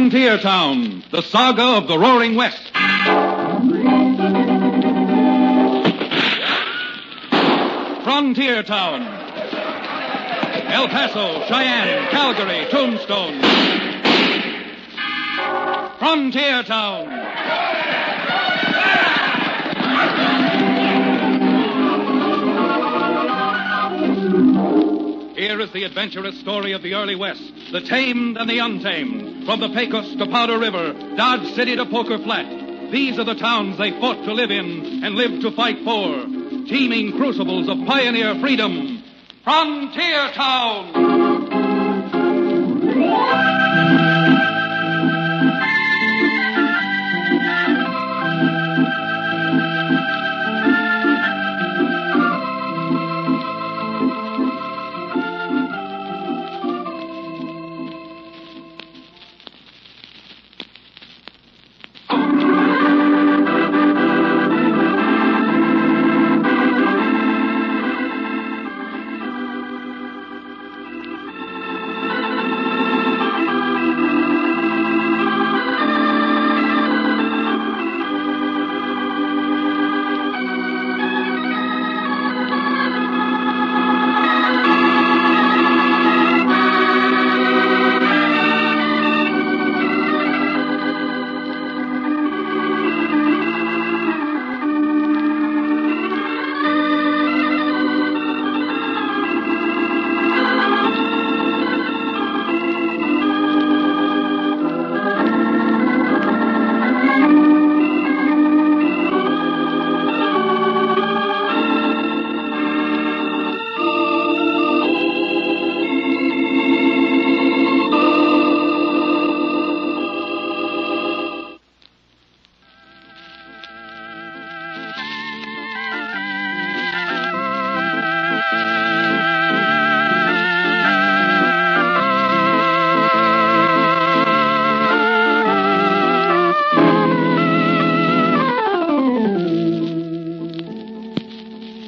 Frontier Town, the saga of the Roaring West. Frontier Town. El Paso, Cheyenne, Calgary, Tombstone. Frontier Town. Here is the adventurous story of the early West, the tamed and the untamed. From the Pecos to Powder River, Dodge City to Poker Flat. These are the towns they fought to live in and lived to fight for. Teeming crucibles of pioneer freedom. Frontier Town!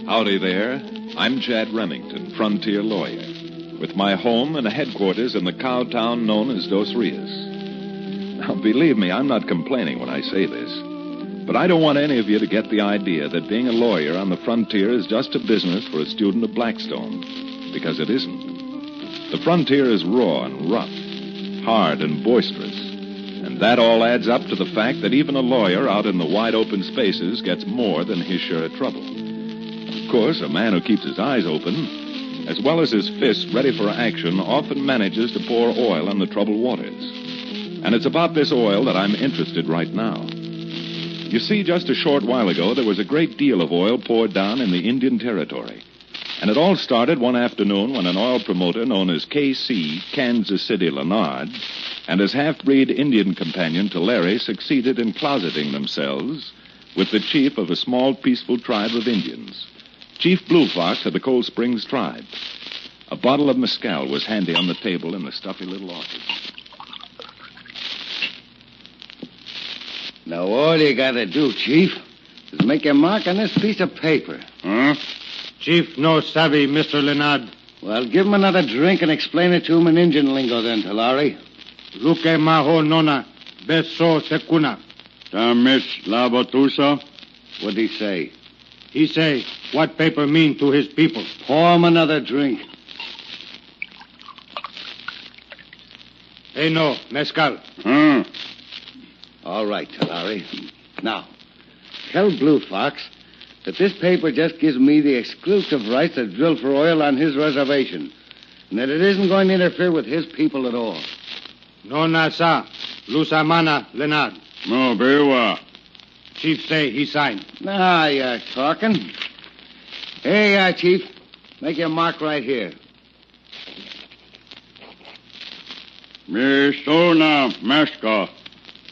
Howdy there. I'm Chad Remington, Frontier Lawyer, with my home and a headquarters in the cow town known as Dos Rios. Now, believe me, I'm not complaining when I say this, but I don't want any of you to get the idea that being a lawyer on the frontier is just a business for a student of Blackstone, because it isn't. The frontier is raw and rough, hard and boisterous, and that all adds up to the fact that even a lawyer out in the wide open spaces gets more than his share of trouble. Of course, a man who keeps his eyes open, as well as his fists ready for action, often manages to pour oil on the troubled waters. And it's about this oil that I'm interested right now. You see, just a short while ago, there was a great deal of oil poured down in the Indian Territory. And it all started one afternoon when an oil promoter known as K.C., Kansas City Leonard, and his half-breed Indian companion to Larry succeeded in closeting themselves with the chief of a small, peaceful tribe of Indians, Chief Blue Fox of the Cold Springs tribe. A bottle of mezcal was handy on the table in the stuffy little office. Now, all you gotta do, Chief, is make a mark on this piece of paper. Huh? Chief no savvy, Mr. Leonard. Well, give him another drink and explain it to him in Indian lingo then, Talari. Luke maho nona, beso secuna. Miss Labatusa? What'd he say? He say, what paper mean to his people? Pour him another drink. Hey, no, mezcal. All right, Talari. Now, tell Blue Fox that this paper just gives me the exclusive right to drill for oil on his reservation, and that it isn't going to interfere with his people at all. No, nasa, lusamana, Leonard. No, Bewa. Chief say he signed. Now you're talking. Hey, Chief, make your mark right here. Mishona Meska.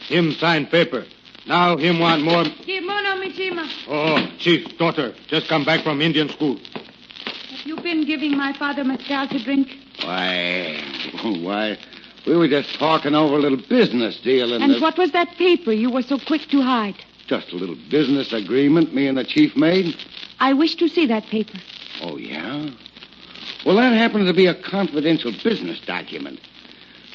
Him sign paper. Now him want more. Kimono Mishima. Oh, Chief, daughter, just come back from Indian school. Have you been giving my father mezcal to drink? Why, we were just talking over a little business deal. And what was that paper you were so quick to hide? Just a little business agreement me and the chief made. I wish to see that paper. Oh, yeah? Well, that happens to be a confidential business document.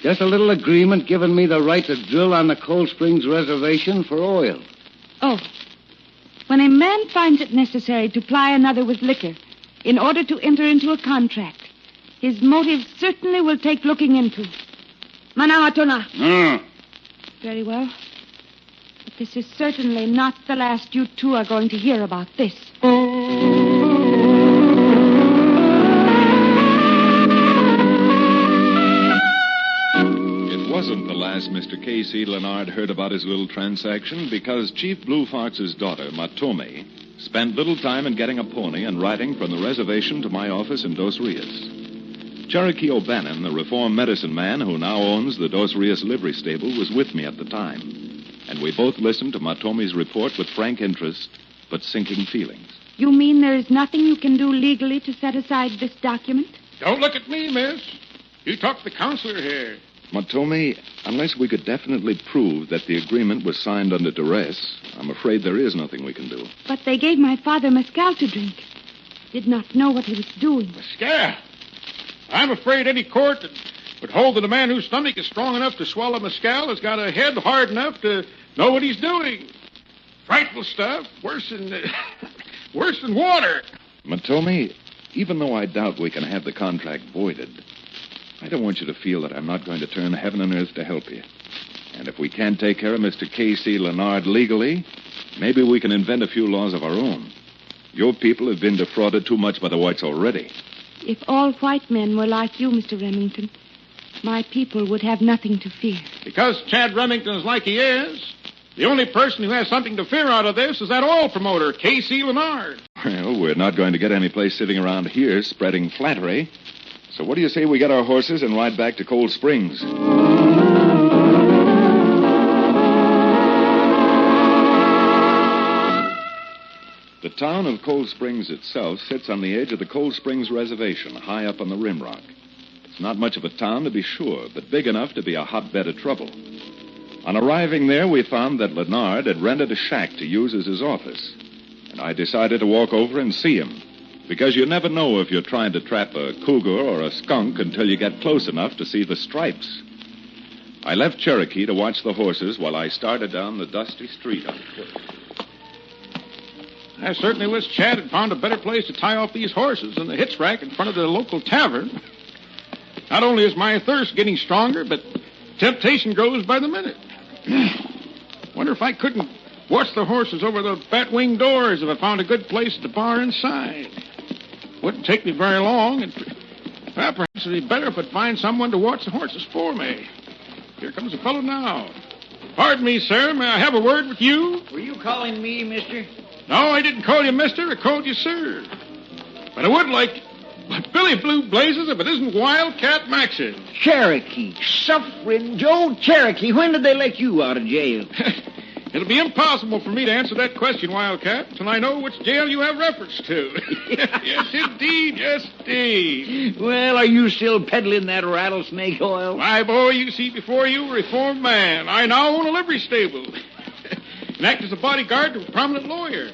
Just a little agreement giving me the right to drill on the Cold Springs Reservation for oil. Oh. When a man finds it necessary to ply another with liquor in order to enter into a contract, his motives certainly will take looking into. Manawatuna. Very well. But this is certainly not the last you two are going to hear about this. It wasn't the last Mr. K.C. Leonard heard about his little transaction because Chief Blue Fox's daughter, Matome, spent little time in getting a pony and riding from the reservation to my office in Dos Rios. Cherokee O'Bannon, the reformed medicine man who now owns the Dos Rios livery stable, was with me at the time. And we both listened to Matome's report with frank interest, but sinking feelings. You mean there is nothing you can do legally to set aside this document? Don't look at me, miss. You talk to the counselor here. Matome, unless we could definitely prove that the agreement was signed under duress, I'm afraid there is nothing we can do. But they gave my father mescal to drink. Did not know what he was doing. Mescal? I'm afraid any court that would hold that a man whose stomach is strong enough to swallow mescal has got a head hard enough to know what he's doing. Frightful stuff. Worse than water. Matome, even though I doubt we can have the contract voided, I don't want you to feel that I'm not going to turn heaven and earth to help you. And if we can't take care of Mr. K.C. Leonard legally, maybe we can invent a few laws of our own. Your people have been defrauded too much by the whites already. If all white men were like you, Mr. Remington, my people would have nothing to fear. Because Chad Remington is like he is, the only person who has something to fear out of this is that oil promoter, K.C. Leonard. Well, we're not going to get any place sitting around here spreading flattery. So what do you say we get our horses and ride back to Cold Springs? The town of Cold Springs itself sits on the edge of the Cold Springs Reservation, high up on the rim rock. It's not much of a town, to be sure, but big enough to be a hotbed of trouble. On arriving there, we found that Leonard had rented a shack to use as his office. And I decided to walk over and see him. Because you never know if you're trying to trap a cougar or a skunk until you get close enough to see the stripes. I left Cherokee to watch the horses while I started down the dusty street on foot. I certainly wish Chad had found a better place to tie off these horses than the hitch rack in front of the local tavern. Not only is my thirst getting stronger, but temptation grows by the minute. Wonder if I couldn't watch the horses over the bat-wing doors if I found a good place at the bar inside. Wouldn't take me very long, and perhaps it'd be better if I'd find someone to watch the horses for me. Here comes a fellow now. Pardon me, sir. May I have a word with you? Were you calling me, mister? No, I didn't call you mister. I called you sir. But I would like... But Billy Blue Blazes if it isn't Wildcat Maxon. Cherokee. Suffering Joe Cherokee. When did they let you out of jail? It'll be impossible for me to answer that question, Wildcat, until I know which jail you have reference to. Yes, indeed. Yes, indeed. Well, are you still peddling that rattlesnake oil? My boy, you see before you a reformed man. I now own a livery stable and act as a bodyguard to a prominent lawyer.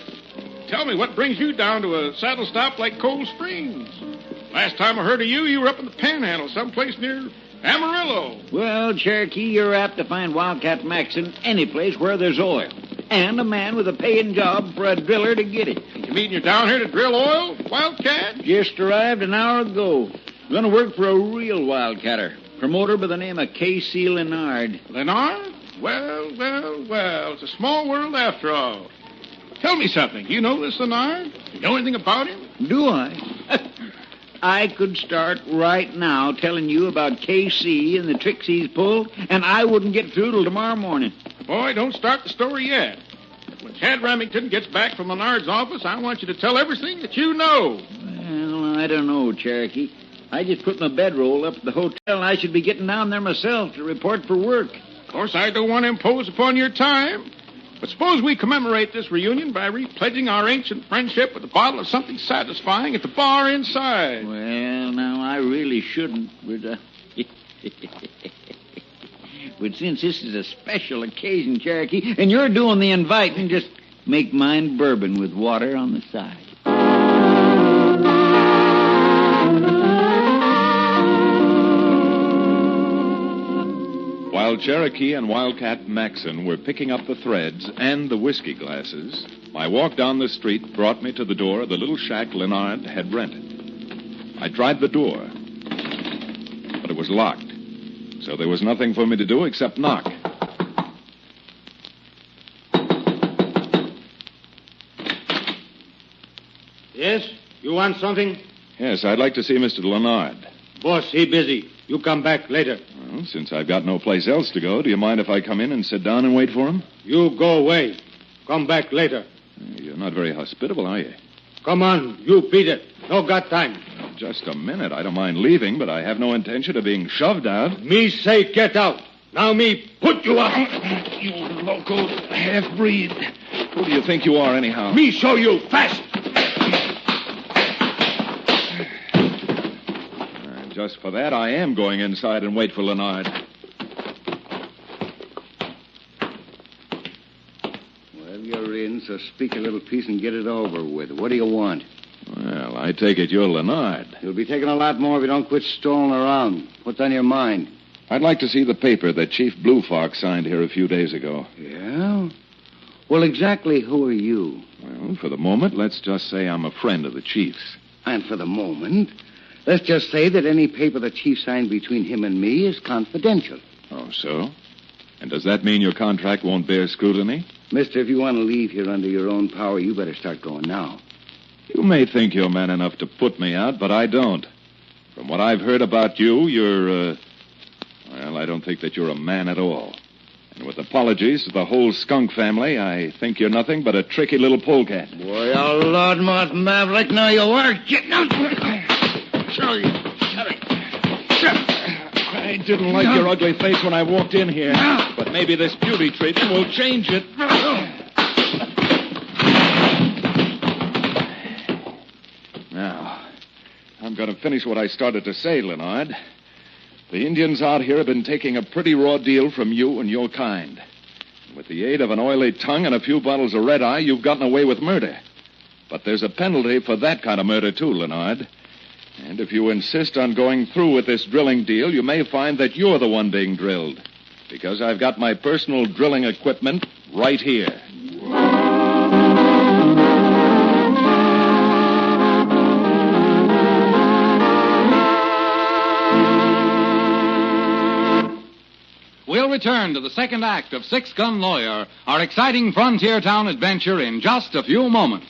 Tell me, what brings you down to a saddle stop like Cold Springs? Last time I heard of you, you were up in the Panhandle, someplace near Amarillo. Well, Cherokee, you're apt to find Wildcat Maxon any place where there's oil. And a man with a paying job for a driller to get it. You mean you're down here to drill oil, Wildcat? Just arrived an hour ago. Going to work for a real wildcatter. Promoter by the name of K.C. Leonard. Leonard? Well, well, well. It's a small world after all. Tell me something. Do you know this Leonard? Do you know anything about him? Do I? I could start right now telling you about K.C. and the tricks he's pulled, and I wouldn't get through till tomorrow morning. Boy, don't start the story yet. When Chad Remington gets back from Leonard's office, I want you to tell everything that you know. Well, I don't know, Cherokee. I just put my bedroll up at the hotel, and I should be getting down there myself to report for work. Of course, I don't want to impose upon your time. But suppose we commemorate this reunion by repledging our ancient friendship with a bottle of something satisfying at the bar inside. Well, now, I really shouldn't, but, but since this is a special occasion, Cherokee, and you're doing the inviting, just make mine bourbon with water on the side. While Cherokee and Wildcat Maxon were picking up the threads and the whiskey glasses, my walk down the street brought me to the door of the little shack Leonard had rented. I tried the door, but it was locked, so there was nothing for me to do except knock. Yes? You want something? Yes, I'd like to see Mr. Leonard. Boss, he busy. You come back later. Well, since I've got no place else to go, do you mind if I come in and sit down and wait for him? You go away. Come back later. You're not very hospitable, are you? Come on. You beat it. No got time. Just a minute. I don't mind leaving, but I have no intention of being shoved out. Me say get out. Now me put you out. You local half-breed. Who do you think you are, anyhow? Me show you fast. Just for that, I am going inside and wait for Leonard. Well, you're in, so speak a little piece and get it over with. What do you want? Well, I take it you're Leonard. You'll be taking a lot more if you don't quit strolling around. What's on your mind? I'd like to see the paper that Chief Blue Fox signed here a few days ago. Yeah? Well, exactly who are you? Well, for the moment, let's just say I'm a friend of the Chief's. And for the moment, let's just say that any paper the Chief signed between him and me is confidential. Oh, so? And does that mean your contract won't bear scrutiny? Mister, if you want to leave here under your own power, you better start going now. You may think you're man enough to put me out, but I don't. From what I've heard about you, you're, well, I don't think that you're a man at all. And with apologies to the whole skunk family, I think you're nothing but a tricky little polecat. Boy, you loudmouth maverick, now you are getting out. Charlie. I didn't like your ugly face when I walked in here, but maybe this beauty treatment will change it. Now, I'm going to finish what I started to say, Leonard. The Indians out here have been taking a pretty raw deal from you and your kind. With the aid of an oily tongue and a few bottles of red-eye, you've gotten away with murder. But there's a penalty for that kind of murder, too, Leonard. And if you insist on going through with this drilling deal, you may find that you're the one being drilled. Because I've got my personal drilling equipment right here. We'll return to the second act of Sixgun Lawyer, our exciting frontier town adventure, in just a few moments.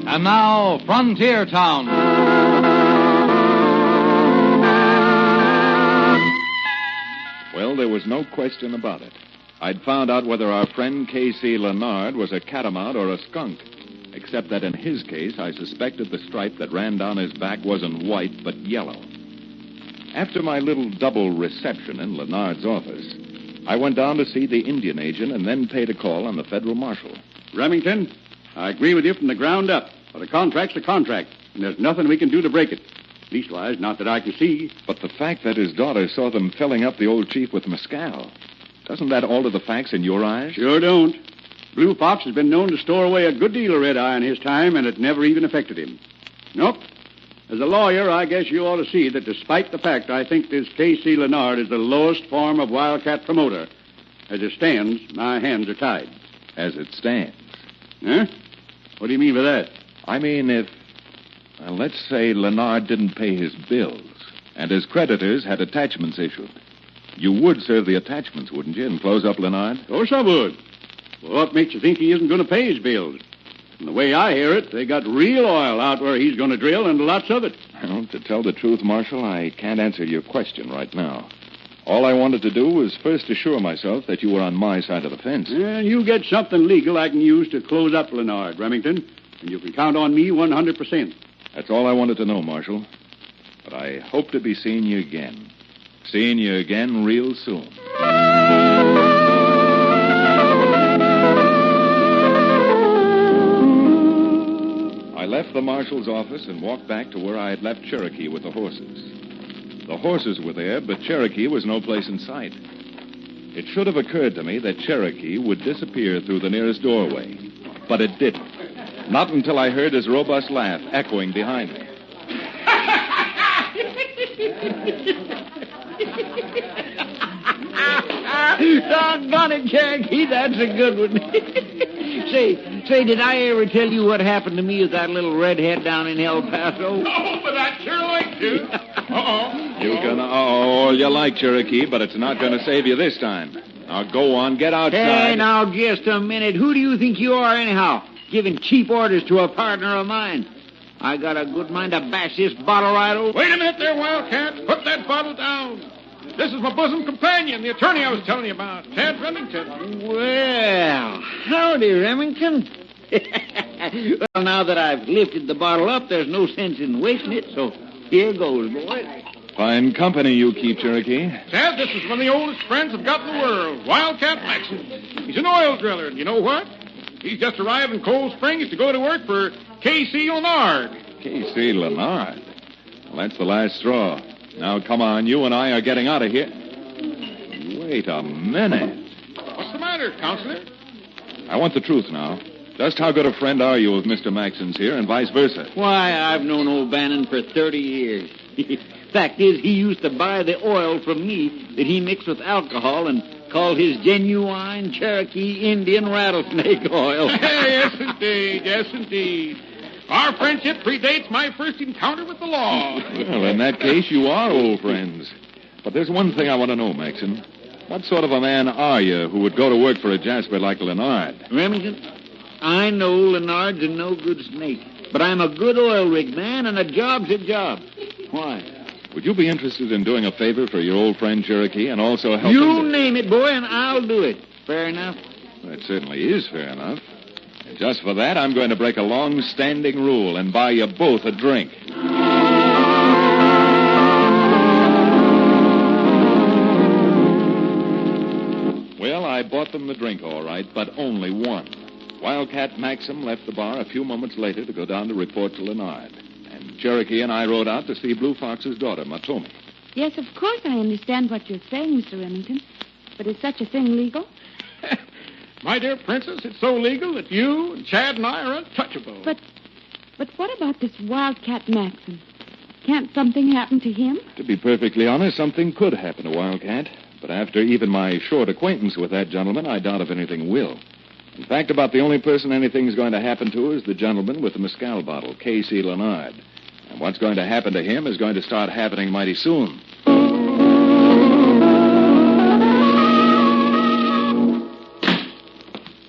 And now, Frontier Town. Well, there was no question about it. I'd found out whether our friend K.C. Leonard was a catamount or a skunk. Except that in his case, I suspected the stripe that ran down his back wasn't white, but yellow. After my little double reception in Leonard's office, I went down to see the Indian agent and then paid a call on the federal marshal. Remington, I agree with you from the ground up. But a contract's a contract, and there's nothing we can do to break it. Leastwise, not that I can see. But the fact that his daughter saw them filling up the old chief with mescal, doesn't that alter the facts in your eyes? Sure don't. Blue Fox has been known to store away a good deal of red-eye in his time, and it never even affected him. Nope. As a lawyer, I guess you ought to see that despite the fact I think this K.C. Leonard is the lowest form of wildcat promoter, as it stands, my hands are tied. As it stands? Huh? What do you mean by that? I mean, if, well, let's say Leonard didn't pay his bills, and his creditors had attachments issued. You would serve the attachments, wouldn't you, and close up Leonard? Of course I would. Well, what makes you think he isn't going to pay his bills? From the way I hear it, they got real oil out where he's going to drill, and lots of it. Well, to tell the truth, Marshal, I can't answer your question right now. All I wanted to do was first assure myself that you were on my side of the fence. And you get something legal I can use to close up Leonard, Remington, and you can count on me 100%. That's all I wanted to know, Marshal. But I hope to be seeing you again. Seeing you again real soon. I left the marshal's office and walked back to where I had left Cherokee with the horses. The horses were there, but Cherokee was no place in sight. It should have occurred to me that Cherokee would disappear through the nearest doorway. But it didn't. Not until I heard his robust laugh echoing behind me. Doggone it, Cherokee, that's a good one. Say, did I ever tell you what happened to me with that little redhead down in El Paso? Oh, but I'd sure like to. Uh-oh. You can all you like, Cherokee, but it's not going to save you this time. Now go on, get outside. Hey, now, just a minute. Who do you think you are, anyhow? Giving cheap orders to a partner of mine. I got a good mind to bash this bottle right over. Wait a minute there, Wildcat. Put that bottle down. This is my bosom companion, the attorney I was telling you about, Chad Remington. Well, howdy, Remington. Well, now that I've lifted the bottle up, there's no sense in wasting it, so here goes, boy. Fine company you keep, Cherokee. Chad, this is one of the oldest friends I've got in the world, Wildcat Maxon. He's an oil driller, and you know what? He's just arrived in Cold Springs to go to work for K.C. Leonard. K.C. Leonard? Well, that's the last straw. Now, come on, you and I are getting out of here. Wait a minute. What's the matter, Counselor? I want the truth now. Just how good a friend are you of Mr. Maxon's here, and vice versa? Why, I've known old Bannon for 30 years. Fact is, he used to buy the oil from me that he mixed with alcohol and called his genuine Cherokee Indian rattlesnake oil. Yes, indeed. Yes, indeed. Our friendship predates my first encounter with the law. Well, in that case, you are old friends. But there's one thing I want to know, Maxon. What sort of a man are you who would go to work for a jasper like Leonard? Remington, I know Leonard's a no-good snake, but I'm a good oil rig man, and a job's a job. Why? Would you be interested in doing a favor for your old friend Cherokee and also helping... You name it, boy, and I'll do it. Fair enough? That certainly is fair enough. And just for that, I'm going to break a long-standing rule and buy you both a drink. Well, I bought them the drink, all right, but only one. Wildcat Maxim left the bar a few moments later to go down to report to Leonard. And Cherokee and I rode out to see Blue Fox's daughter, Matomi. Yes, of course I understand what you're saying, Mr. Remington. But is such a thing legal? My dear Princess, it's so legal that you and Chad and I are untouchable. But what about this Wildcat Maxon? Can't something happen to him? To be perfectly honest, something could happen to Wildcat. But after even my short acquaintance with that gentleman, I doubt if anything will. In fact, about the only person anything's going to happen to is the gentleman with the mescal bottle, K.C. Leonard. And what's going to happen to him is going to start happening mighty soon.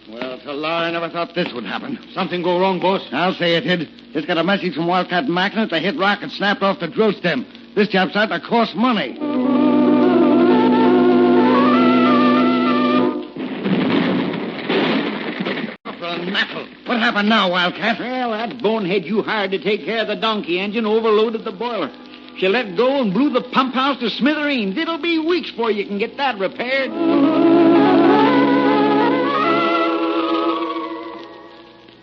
Well, Talar, I never thought this would happen. Something go wrong, boss? I'll say it did. Just got a message from Wildcat Maxon that the hit rock had snapped off the drill stem. This job's starting to cost money. What happened now, Wildcat? Well, that bonehead you hired to take care of the donkey engine overloaded the boiler. She let go and blew the pump house to smithereens. It'll be weeks before you can get that repaired.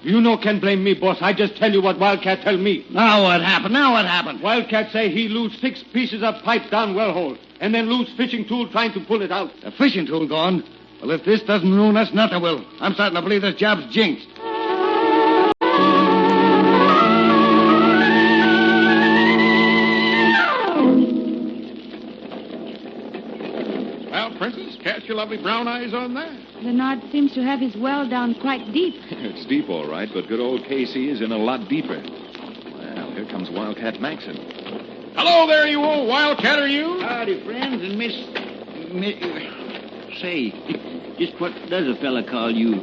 You no can blame me, boss. I just tell you what Wildcat tell me. Now what happened? Wildcat say he lose 6 pieces of pipe down well hole, and then lose fishing tool trying to pull it out. The fishing tool gone? Well, if this doesn't ruin us, nothing will. I'm starting to believe this job's jinxed. Well, Princess, cast your lovely brown eyes on that. Leonard seems to have his well down quite deep. It's deep, all right, but good old Casey is in a lot deeper. Well, here comes Wildcat Maxon. Hello there, you old wildcatter, you. Howdy, friends, and Miss... Say, just what does a fella call you?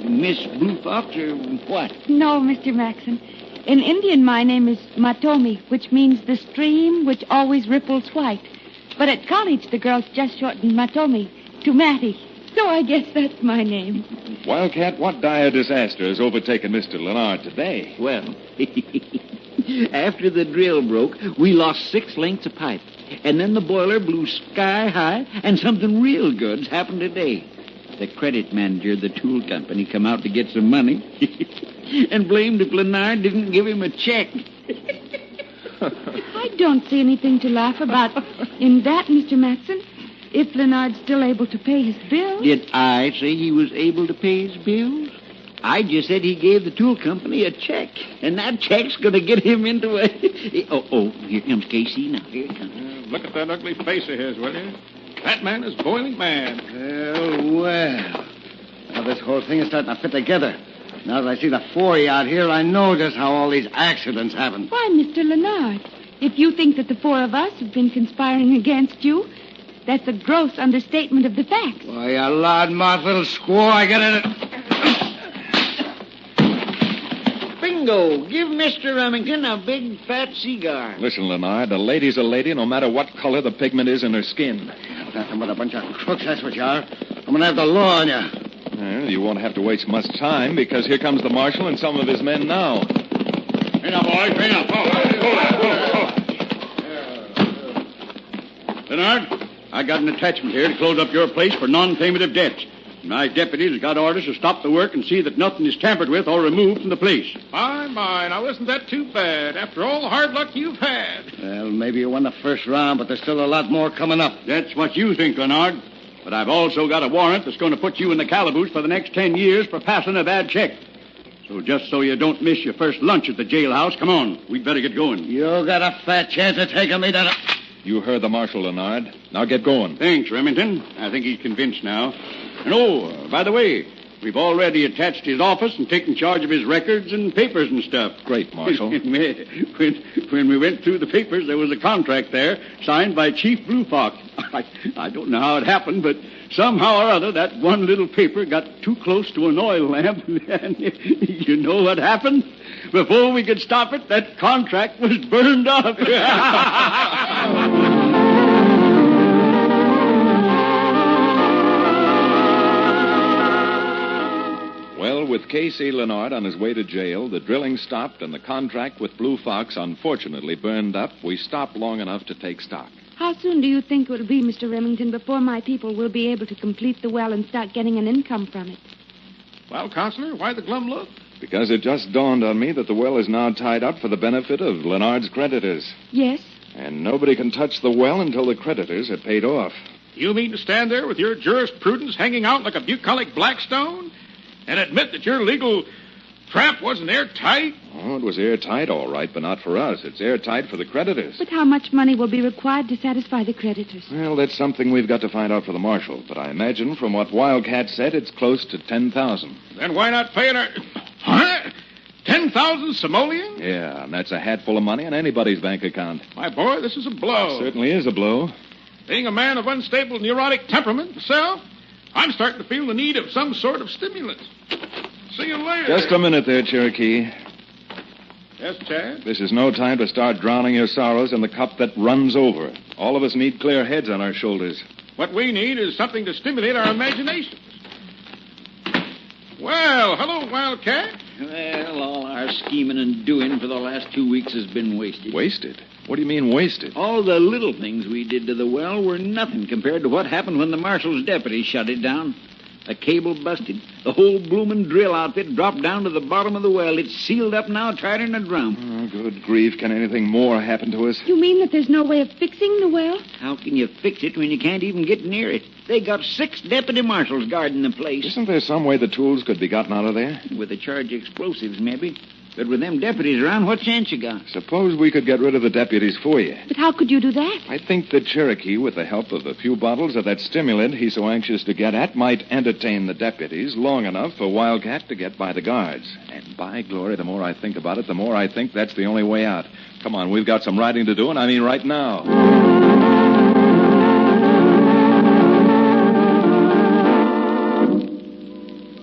Miss Blue Fox or what? No, Mr. Maxon. In Indian, my name is Matomi, which means the stream which always ripples white. But at college, the girls just shortened Matomi to Matty. So I guess that's my name. Wildcat, what dire disaster has overtaken Mr. Leonard today? Well, after the drill broke, we lost 6 lengths of pipe. And then the boiler blew sky high, and something real good's happened today. The credit manager of the tool company come out to get some money and blamed if Leonard didn't give him a check. I don't see anything to laugh about in that, Mr. Maxon. If Leonard's still able to pay his bills. Did I say he was able to pay his bills? I just said he gave the tool company a check, and that check's going to get him into a... here comes Casey now. Here it comes. Look at that ugly face of his, will you? That man is boiling mad. Well. Now this whole thing is starting to fit together. Now that I see the 4 out here, I know just how all these accidents happen. Why, Mr. Leonard, if you think that the 4 of us have been conspiring against you, that's a gross understatement of the facts. Why, you loudmouth little squaw, I get it. Bingo! Give Mr. Remington a big, fat cigar. Listen, Leonard, a lady's a lady no matter what color the pigment is in her skin. Nothing but a bunch of crooks, that's what you are. I'm going to have the law on you. Well, you won't have to waste much time, because here comes the marshal and some of his men now. Bring up, boys. Bring up. Leonard, I got an attachment here to close up your place for non-payment of debts. My deputies have got orders to stop the work and see that nothing is tampered with or removed from the place. My. Now, isn't that too bad? After all the hard luck you've had. Well, maybe you won the first round, but there's still a lot more coming up. That's what you think, Leonard. But I've also got a warrant that's going to put you in the calaboose for the next 10 years for passing a bad check. So just so you don't miss your first lunch at the jailhouse, come on. We'd better get going. You got a fat chance of taking me to... You heard the marshal, Leonard. Now get going. Thanks, Remington. I think he's convinced now. And by the way, we've already attached his office and taken charge of his records and papers and stuff. Great, Marshal. When we went through the papers, there was a contract there signed by Chief Blue Fox. I don't know how it happened, but somehow or other, that one little paper got too close to an oil lamp. And you know what happened? Before we could stop it, that contract was burned up. Well, with Casey Leonard on his way to jail, the drilling stopped, and the contract with Blue Fox unfortunately burned up, we stopped long enough to take stock. How soon do you think it will be, Mr. Remington, before my people will be able to complete the well and start getting an income from it? Well, Counselor, why the glum look? Because it just dawned on me that the well is now tied up for the benefit of Leonard's creditors. Yes? And nobody can touch the well until the creditors have paid off. You mean to stand there with your jurisprudence hanging out like a bucolic Blackstone and admit that your legal trap wasn't airtight? Oh, it was airtight, all right, but not for us. It's airtight for the creditors. But how much money will be required to satisfy the creditors? Well, that's something we've got to find out for the marshal. But I imagine from what Wildcat said, it's close to 10,000. Then why not pay it our... Huh? 10,000 simoleons? Yeah, and that's a hatful of money in anybody's bank account. My boy, this is a blow. It certainly is a blow. Being a man of unstable neurotic temperament myself, I'm starting to feel the need of some sort of stimulant. See you later. Just a minute there, Cherokee. Yes, Chad? This is no time to start drowning your sorrows in the cup that runs over. All of us need clear heads on our shoulders. What we need is something to stimulate our imaginations. Well, hello, Wildcat. Well, all our scheming and doing for the last 2 weeks has been wasted. Wasted? What do you mean wasted? All the little things we did to the well were nothing compared to what happened when the marshal's deputies shut it down. A cable busted. The whole bloomin' drill outfit dropped down to the bottom of the well. It's sealed up now, tied in a drum. Oh, good grief. Can anything more happen to us? You mean that there's no way of fixing the well? How can you fix it when you can't even get near it? They got 6 deputy marshals guarding the place. Isn't there some way the tools could be gotten out of there? With a charge of explosives, maybe. But with them deputies around, what chance you got? Suppose we could get rid of the deputies for you. But how could you do that? I think that Cherokee, with the help of a few bottles of that stimulant he's so anxious to get at, might entertain the deputies long enough for Wildcat to get by the guards. And by glory, the more I think about it, the more I think that's the only way out. Come on, we've got some writing to do, and I mean right now.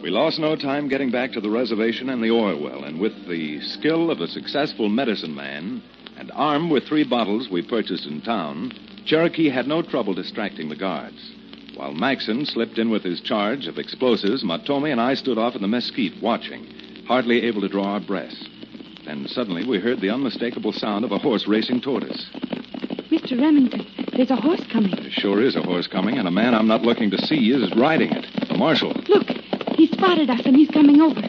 We lost no time getting back to the reservation and the oil well, and with the skill of a successful medicine man and armed with 3 bottles we purchased in town, Cherokee had no trouble distracting the guards. While Maxon slipped in with his charge of explosives, Matomi and I stood off in the mesquite watching, hardly able to draw our breaths. Then suddenly we heard the unmistakable sound of a horse racing toward us. Mr. Remington, there's a horse coming. There sure is a horse coming, and a man I'm not looking to see is riding it. The marshal. Look, he spotted us and he's coming over.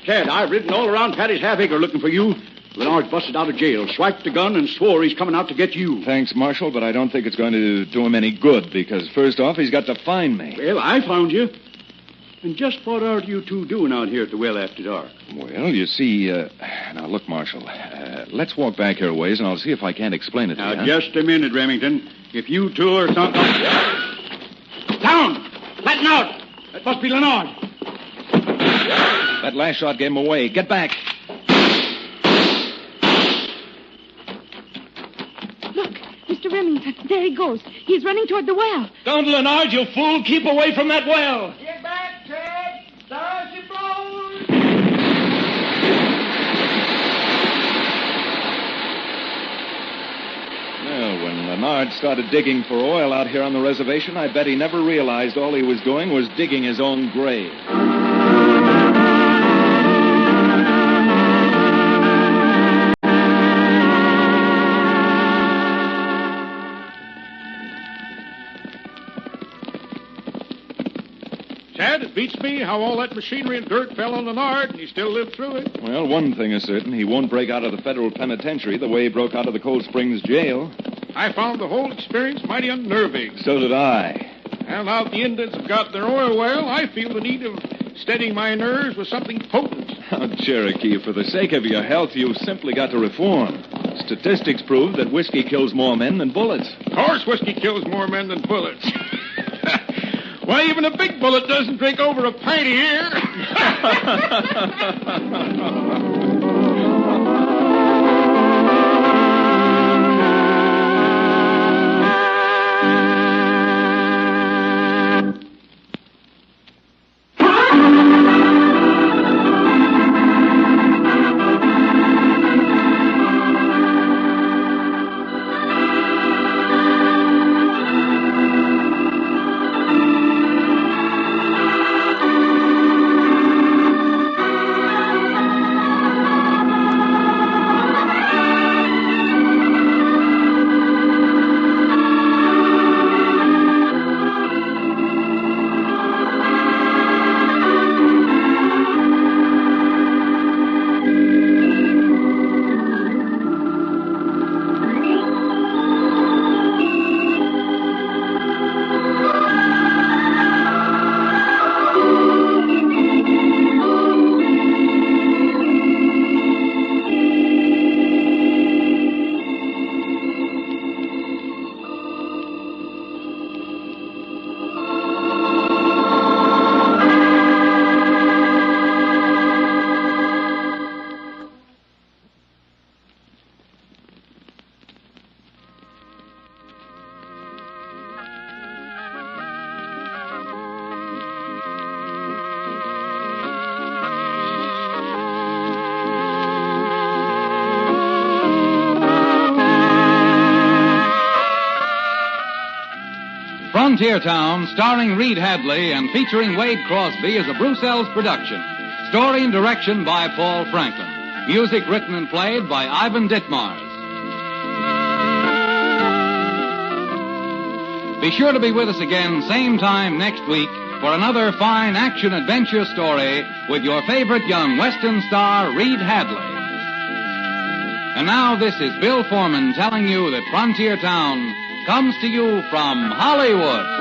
Chad, I've ridden all around Patty's half-acre looking for you. Lenard's busted out of jail, swiped the gun, and swore he's coming out to get you. Thanks, Marshal, but I don't think it's going to do him any good, because first off, he's got to find me. Well, I found you. And just what are you two doing out here at the well after dark? Well, you see, now look, Marshal, let's walk back here a ways, and I'll see if I can't explain it to you. Now, just a minute, Remington. If you two are something... Down! Flatten out! That must be Lenard. That last shot gave him away. Get back. Look, Mr. Remington, there he goes. He's running toward the well. Don't, Leonard, you fool. Keep away from that well. Get back, Ted! There she blows! Well, when Leonard started digging for oil out here on the reservation, I bet he never realized all he was doing was digging his own grave. Chad, it beats me how all that machinery and dirt fell on Lenard, and he still lived through it. Well, one thing is certain. He won't break out of the federal penitentiary the way he broke out of the Cold Springs jail. I found the whole experience mighty unnerving. So did I. And now that the Indians have got their oil well, I feel the need of steadying my nerves with something potent. Oh, Cherokee, for the sake of your health, you've simply got to reform. Statistics prove that whiskey kills more men than bullets. Of course whiskey kills more men than bullets. Why, even a big bullet doesn't drink over a pint a year. Frontier Town, starring Reed Hadley and featuring Wade Crosby, is a Bruce Ells production. Story and direction by Paul Franklin. Music written and played by Ivan Ditmars. Be sure to be with us again, same time next week, for another fine action-adventure story with your favorite young Western star, Reed Hadley. And now this is Bill Foreman telling you that Frontier Town comes to you from Hollywood.